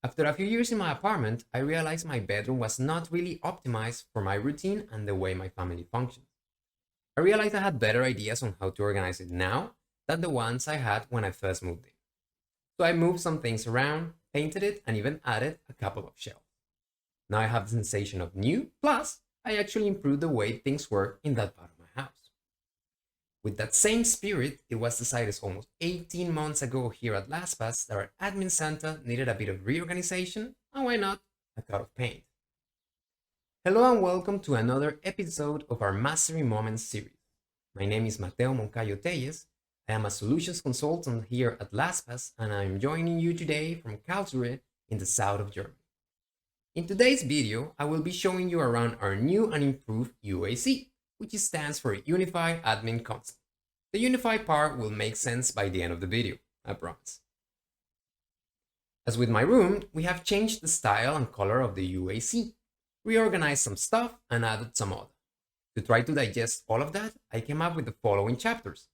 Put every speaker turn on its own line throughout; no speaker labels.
After a few years in my apartment, I realized my bedroom was not really optimized for my routine and the way my family functions. I realized I had better ideas on how to organize it now than the ones I had when I first moved in. So I moved some things around, painted it, and even added a couple of shelves. Now I have the sensation of new, plus I actually improved the way things work in that part of my house. With that same spirit, it was decided almost 18 months ago here at LastPass that our admin center needed a bit of reorganization, and why not, a coat of paint. Hello and welcome to another episode of our Mastery Moments series. My name is Mateo Moncayo Tellez. I am a solutions consultant here at LastPass, and I'm joining you today from Karlsruhe in the south of Germany. In today's video, I will be showing you around our new and improved UAC, which stands for Unified Admin Console. The unified part will make sense by the end of the video, I promise. As with my room, we have changed the style and color of the UAC, reorganized some stuff, and added some other. To try to digest all of that, I came up with the following chapters.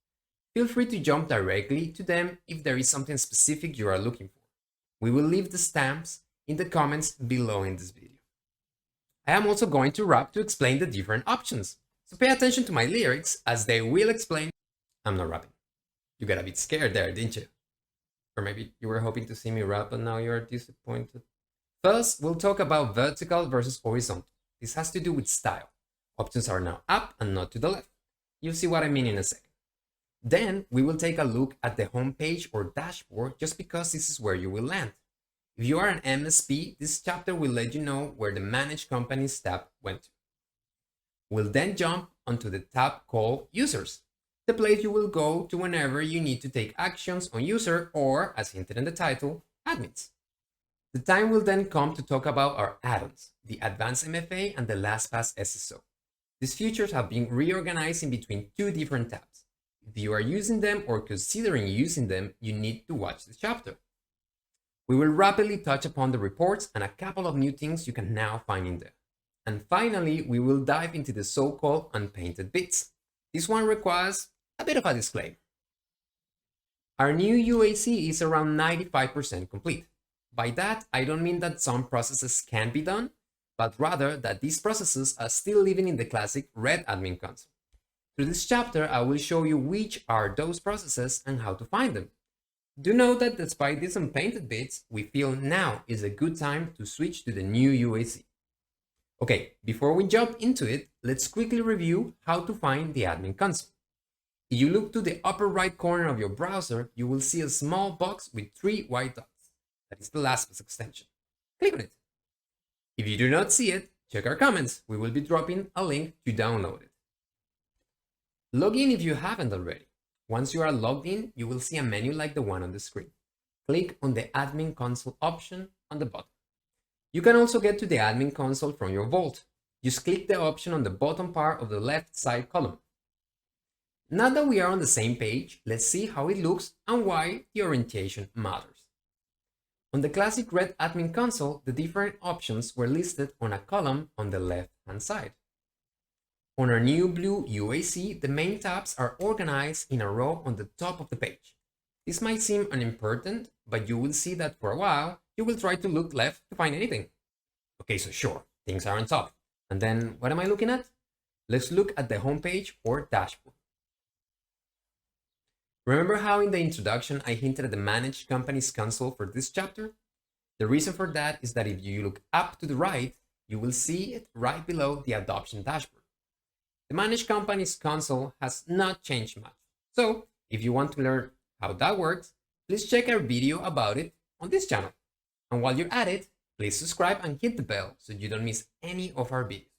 Feel free to jump directly to them if there is something specific you are looking for. We will leave the stamps in the comments below in this video. I am also going to rap to explain the different options, so pay attention to my lyrics as they will explain. I'm not rapping. You got a bit scared there, didn't you? Or maybe you were hoping to see me rap but now you're disappointed. First, we'll talk about vertical versus horizontal. This has to do with style. Options are now up and not to the left. You'll see what I mean in a second. Then we will take a look at the home page or dashboard just because this is where you will land. If you are an MSP, this chapter will let you know where the Manage Companies tab went to. We'll then jump onto the tab called Users, the place you will go to whenever you need to take actions on user or, as hinted in the title, admins. The time will then come to talk about our add-ons, the Advanced MFA and the LastPass SSO. These features have been reorganized in between two different tabs. If you are using them or considering using them, you need to watch this chapter. We will rapidly touch upon the reports and a couple of new things you can now find in there. And finally, we will dive into the so-called unpainted bits. This one requires a bit of a disclaimer. Our new UAC is around 95% complete. By that, I don't mean that some processes can be done, but rather that these processes are still living in the classic red admin console. Through this chapter, I will show you which are those processes and how to find them. Do note that despite these unpainted bits, we feel now is a good time to switch to the new UAC. Okay, before we jump into it, let's quickly review how to find the admin console. If you look to the upper right corner of your browser, you will see a small box with 3 white dots. That is the LastPass extension. Click on it. If you do not see it, check our comments. We will be dropping a link to download it. Log in if you haven't already. Once you are logged in, you will see a menu like the one on the screen. Click on the Admin Console option on the bottom. You can also get to the Admin Console from your Vault. Just click the option on the bottom part of the left side column. Now that we are on the same page, let's see how it looks and why the orientation matters. On the classic red Admin Console, the different options were listed on a column on the left-hand side. On our new blue UAC, the main tabs are organized in a row on the top of the page. This might seem unimportant, but you will see that for a while, you will try to look left to find anything. Okay, so sure, things are on top. And then what am I looking at? Let's look at the homepage or dashboard. Remember how in the introduction I hinted at the Managed Companies console for this chapter? The reason for that is that if you look up to the right, you will see it right below the adoption dashboard. The Managed Companies console has not changed much. So if you want to learn how that works, please check our video about it on this channel. And while you're at it, please subscribe and hit the bell so you don't miss any of our videos.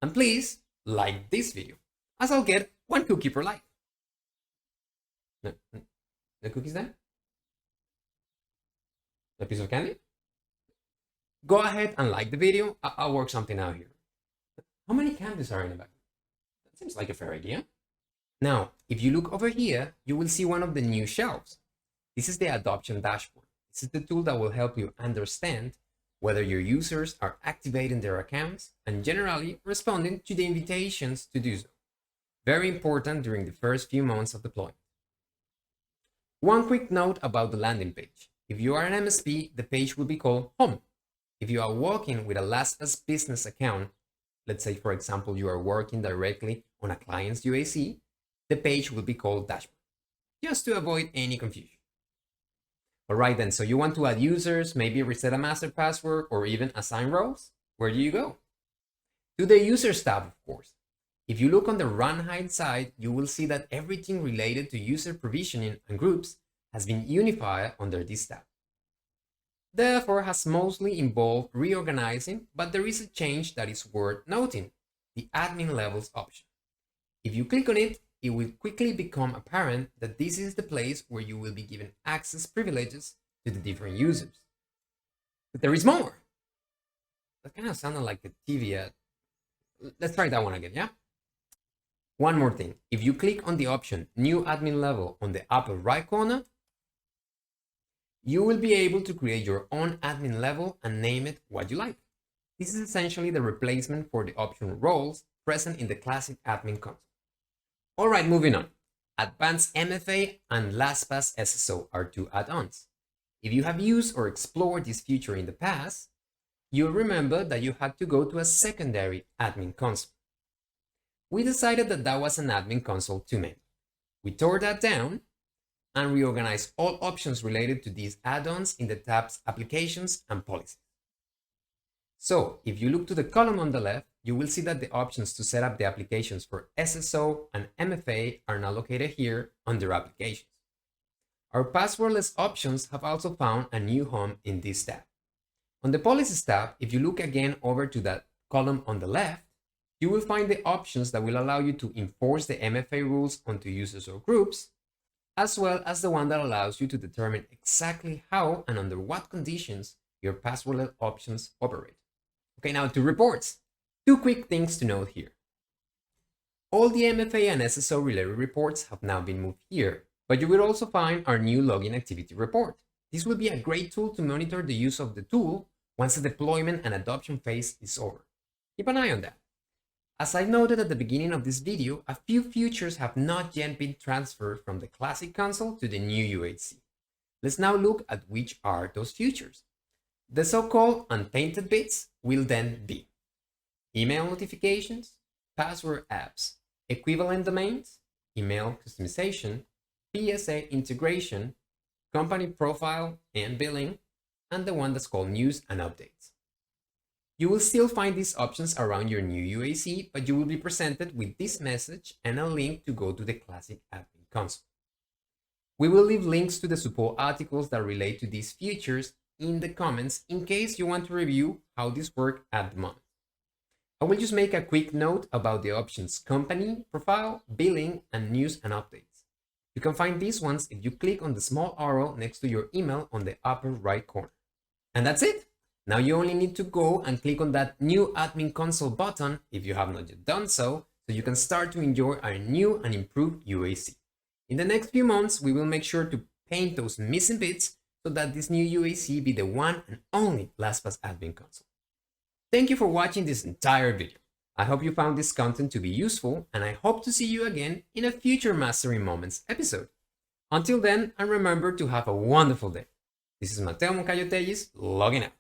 And please like this video, as I'll get 1 cookie per like. No, the cookies then? A piece of candy? Go ahead and like the video. I'll work something out here. How many candies are in the bag? That seems like a fair idea. Now, if you look over here, you will see one of the new shelves. This is the adoption dashboard. This is the tool that will help you understand whether your users are activating their accounts and generally responding to the invitations to do so. Very important during the first few months of deployment. One quick note about the landing page. If you are an MSP, the page will be called Home. If you are working with a LastPass business account, let's say, for example, you are working directly on a client's UAC, the page will be called Dashboard, just to avoid any confusion. All right then, so you want to add users, maybe reset a master password, or even assign roles? Where do you go? To the Users tab, of course. If you look on the Run Hide side, you will see that everything related to user provisioning and groups has been unified under this tab. The effort has mostly involved reorganizing, but there is a change that is worth noting, the admin levels option. If you click on it, it will quickly become apparent that this is the place where you will be given access privileges to the different users. But there is more. That kind of sounded like a TV ad. Let's try that one again, yeah? One more thing. If you click on the option New Admin Level on the upper right corner, you will be able to create your own admin level and name it what you like. This is essentially the replacement for the option Roles present in the classic admin console. All right, moving on. Advanced MFA and LastPass SSO are two add-ons. If you have used or explored this feature in the past, you'll remember that you had to go to a secondary admin console. We decided that that was an admin console too many. We tore that down and reorganized all options related to these add-ons in the tabs Applications and Policies. So if you look to the column on the left, you will see that the options to set up the applications for SSO and MFA are now located here under Applications. Our passwordless options have also found a new home in this tab. On the Policies tab, if you look again over to that column on the left, you will find the options that will allow you to enforce the MFA rules onto users or groups, as well as the one that allows you to determine exactly how and under what conditions your passwordless options operate. Okay, now to reports. Two quick things to note here. All the MFA and SSO related reports have now been moved here, but you will also find our new login activity report. This will be a great tool to monitor the use of the tool once the deployment and adoption phase is over. Keep an eye on that. As I noted at the beginning of this video, a few features have not yet been transferred from the classic console to the new UAC. Let's now look at which are those features. The so-called unpainted bits will then be email notifications, password apps, equivalent domains, email customization, PSA integration, company profile and billing, and the one that's called news and updates. You will still find these options around your new UAC, but you will be presented with this message and a link to go to the classic admin console. We will leave links to the support articles that relate to these features in the comments in case you want to review how these work at the moment. I will just make a quick note about the options company, profile, billing, and news and updates. You can find these ones if you click on the small arrow next to your email on the upper right corner. And that's it. Now you only need to go and click on that new admin console button if you have not yet done so you can start to enjoy our new and improved UAC. In the next few months, we will make sure to paint those missing bits so that this new UAC be the one and only LastPass admin console. Thank you for watching this entire video. I hope you found this content to be useful, and I hope to see you again in a future Mastering Moments episode. Until then, and remember to have a wonderful day. This is Mateo Moncayo Tellez, logging out.